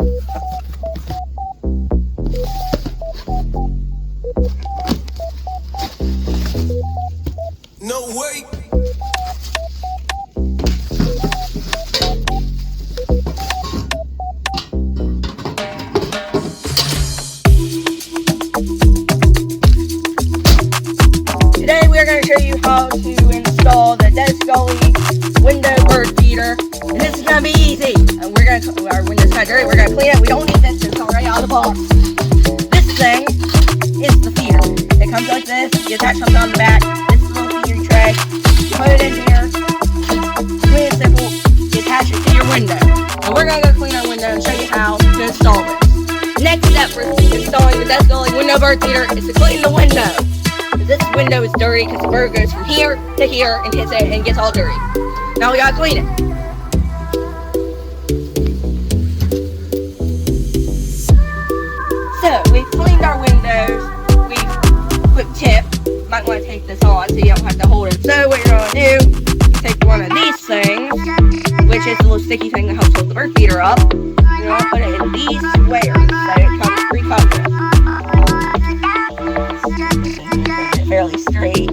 No way. Today we are going to show you how to install the dead scully window bird feeder, and this is going to be easy. And we're going to, our window's kind of dirty, we're going to clean it. We don't need this, it's already out of the box. This thing is the feeder. It comes like this, you attach something on the back, this is a little feeder tray, you put it in here, clean and simple, you attach it to your window. And we're going to go clean our window and show you how to install this. Next step for installing the dead scully window bird feeder is to clean the window. This window is dirty because the bird goes from here to here and hits it and gets all dirty. Now we gotta clean it. So we've cleaned our windows. Quick tip, might want to take this on so you don't have to hold it. So what you're gonna do, you take one of these things, which is a little sticky thing that helps hold the bird feeder up. You're gonna put it in these squares so it comes pre-covered. Fairly straight.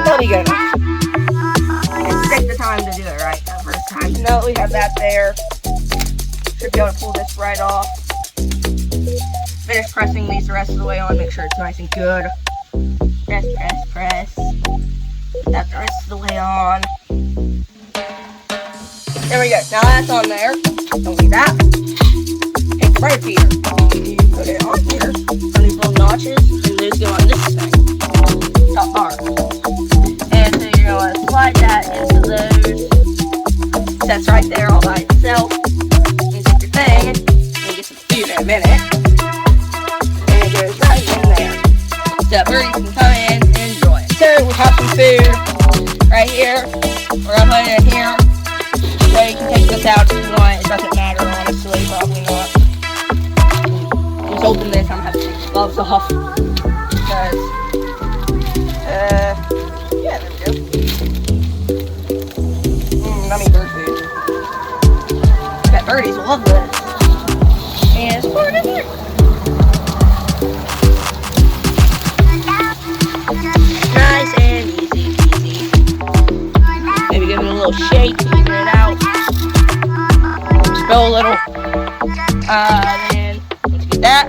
That'll be good enough. Just take the time to do it right that first time. Now that we have that there, should be able to pull this right off. Finish pressing these the rest of the way on. Make sure it's nice and good. Press, press, press. Put that the rest of the way on. There we go. Now that's on there. Don't leave that. Take the bird feeder. You put it on here. These little notches, and those go on this thing, top part. And so you're going to slide that into those. That's right there all by itself. You take your thing, and you get some food in a minute. And it goes right in there. So birdies can come in and enjoy it. So we have some food right here. We're going to put it in here. So you can take this out if you want. It doesn't matter, honestly, probably not. Just open this, I'm going to have to take the gloves off, because, yeah, there we go. Yummy bird food. I bet birdies will love this. And just pour it in there. Nice and easy peasy. Maybe give it a little shake, even it out. Spill a little. Then, once you get that,